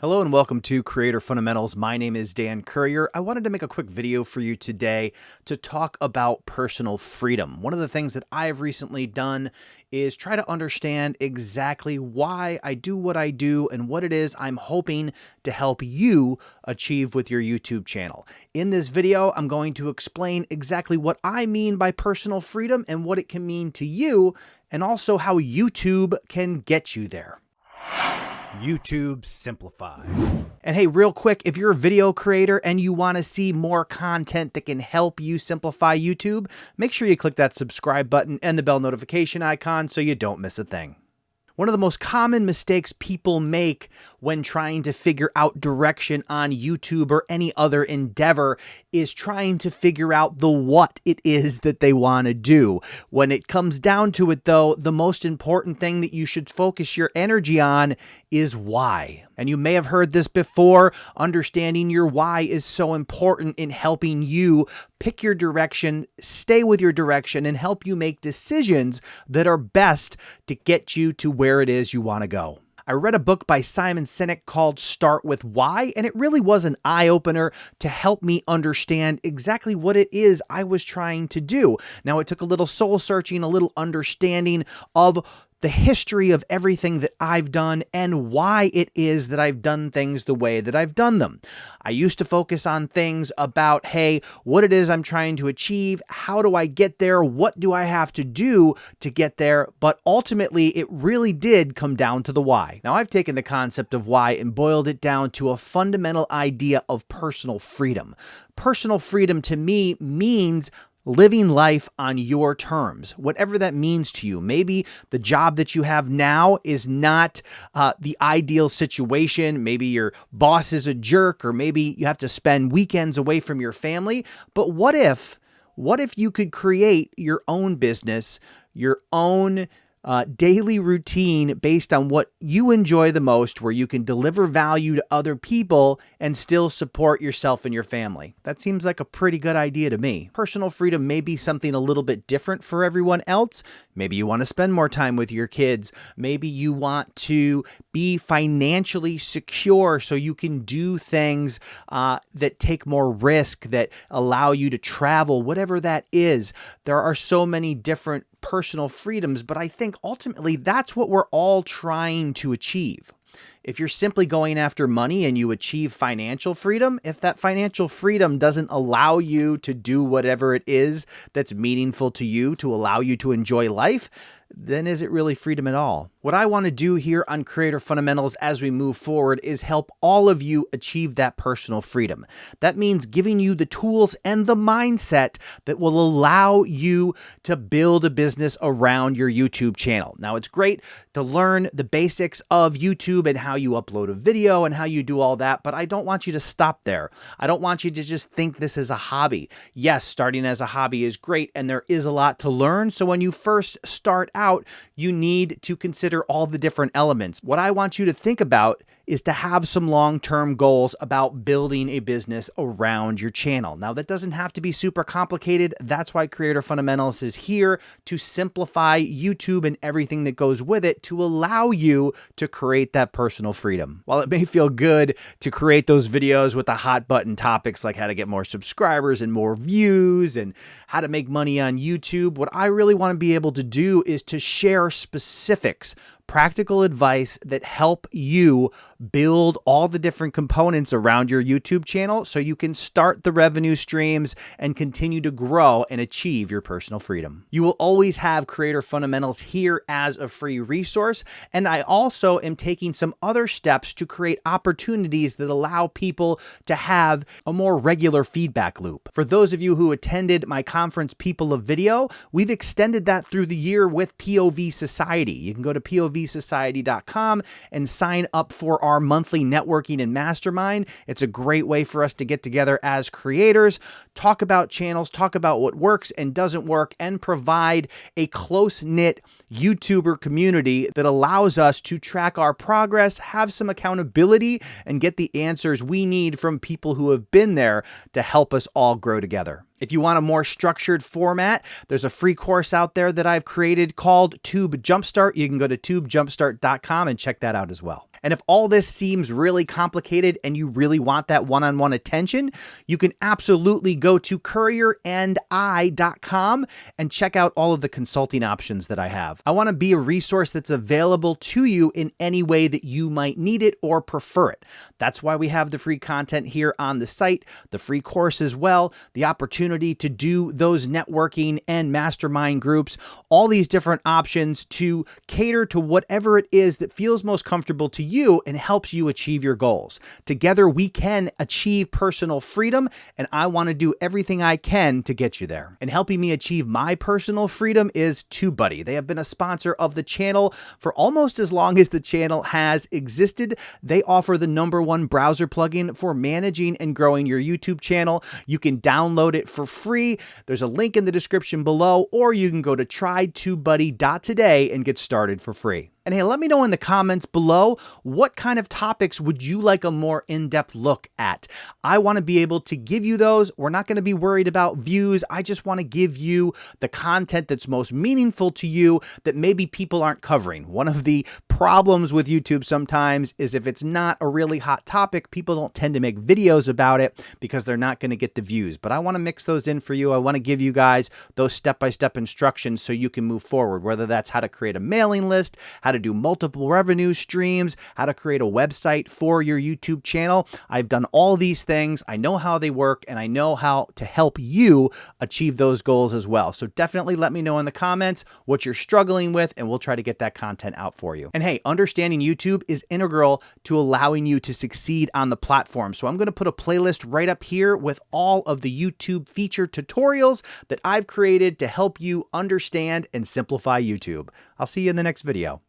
Hello and welcome to Creator Fundamentals. My name is Dan Courier. I wanted to make a quick video for you today to talk about personal freedom. One of the things that I've recently done is try to understand exactly why I do what I do and what it is I'm hoping to help you achieve with your YouTube channel. In this video, I'm going to explain exactly what I mean by personal freedom and what it can mean to you, and also how YouTube can get you there. YouTube Simplified. And hey, real quick, if you're a video creator and you want to see more content that can help you simplify YouTube, make sure you click that subscribe button and the bell notification icon so you don't miss a thing. One of the most common mistakes people make when trying to figure out direction on YouTube or any other endeavor is trying to figure out the what it is that they want to do. When it comes down to it, though, the most important thing that you should focus your energy on is why. And you may have heard this before. Understanding your why is so important in helping you pick your direction, stay with your direction, and help you make decisions that are best to get you to where it is you want to go. I read a book by Simon Sinek called Start With Why, and it really was an eye-opener to help me understand exactly what it is I was trying to do. Now, it took a little soul-searching, a little understanding of the history of everything that I've done and why it is that I've done things the way that I've done them. I used to focus on things about, hey, what it is I'm trying to achieve, how do I get there, what do I have to do to get there, but ultimately it really did come down to the why. Now, I've taken the concept of why and boiled it down to a fundamental idea of personal freedom. Personal freedom to me means living life on your terms, whatever that means to you. Maybe the job that you have now is not the ideal situation. Maybe your boss is a jerk, or maybe you have to spend weekends away from your family. But what if you could create your own business, your own daily routine based on what you enjoy the most, where you can deliver value to other people and still support yourself and your family? That seems like a pretty good idea to me. Personal freedom may be something a little bit different for everyone else. Maybe you want to spend more time with your kids. Maybe you want to be financially secure so you can do things that take more risk, that allow you to travel, whatever that is. There are so many different personal freedoms, but I think ultimately that's what we're all trying to achieve. If you're simply going after money and you achieve financial freedom, if that financial freedom doesn't allow you to do whatever it is that's meaningful to you, to allow you to enjoy life, then is it really freedom at all? What I want to do here on Creator Fundamentals as we move forward is help all of you achieve that personal freedom. That means giving you the tools and the mindset that will allow you to build a business around your YouTube channel. Now, it's great to learn the basics of YouTube and how you upload a video and how you do all that, but I don't want you to stop there. I don't want you to just think this is a hobby. Yes, starting as a hobby is great, and there is a lot to learn. So when you first start out, you need to consider all the different elements. What I want you to think about is to have some long-term goals about building a business around your channel. Now, that doesn't have to be super complicated. That's why Creator Fundamentals is here to simplify YouTube and everything that goes with it to allow you to create that personal freedom. While it may feel good to create those videos with the hot button topics like how to get more subscribers and more views and how to make money on YouTube, what I really want to be able to do is to share specifics, practical advice that help you build all the different components around your YouTube channel so you can start the revenue streams and continue to grow and achieve your personal freedom. You will always have Creator Fundamentals here as a free resource, and I also am taking some other steps to create opportunities that allow people to have a more regular feedback loop. For those of you who attended my conference, People of Video, we've extended that through the year with POV Society. You can go to povsociety.com and sign up for our monthly networking and mastermind. It's a great way for us to get together as creators, talk about channels, talk about what works and doesn't work, and provide a close-knit YouTuber community that allows us to track our progress, have some accountability, and get the answers we need from people who have been there to help us all grow together. If you want a more structured format, there's a free course out there that I've created called Tube Jumpstart. You can go to tubejumpstart.com and check that out as well. And if all this seems really complicated and you really want that one-on-one attention, you can absolutely go to courierandi.com and check out all of the consulting options that I have. I want to be a resource that's available to you in any way that you might need it or prefer it. That's why we have the free content here on the site, the free course as well, the opportunity to do those networking and mastermind groups, all these different options to cater to whatever it is that feels most comfortable to you and helps you achieve your goals. Together, we can achieve personal freedom, and I want to do everything I can to get you there. And helping me achieve my personal freedom is TubeBuddy. They have been a sponsor of the channel for almost as long as the channel has existed. They offer the #1 browser plugin for managing and growing your YouTube channel. You can download it for free. There's a link in the description below, or you can go to trytubebuddy.today and get started for free. And hey, let me know in the comments below, what kind of topics would you like a more in-depth look at? I want to be able to give you those. We're not going to be worried about views. I just want to give you the content that's most meaningful to you that maybe people aren't covering. One of the problems with YouTube sometimes is if it's not a really hot topic, people don't tend to make videos about it because they're not going to get the views. But I want to mix those in for you. I want to give you guys those step-by-step instructions so you can move forward, whether that's how to create a mailing list, how to do multiple revenue streams, how to create a website for your YouTube channel. I've done all these things. I know how they work, and I know how to help you achieve those goals as well. So definitely let me know in the comments what you're struggling with, and we'll try to get that content out for you. And hey, understanding YouTube is integral to allowing you to succeed on the platform. So I'm going to put a playlist right up here with all of the YouTube feature tutorials that I've created to help you understand and simplify YouTube. I'll see you in the next video.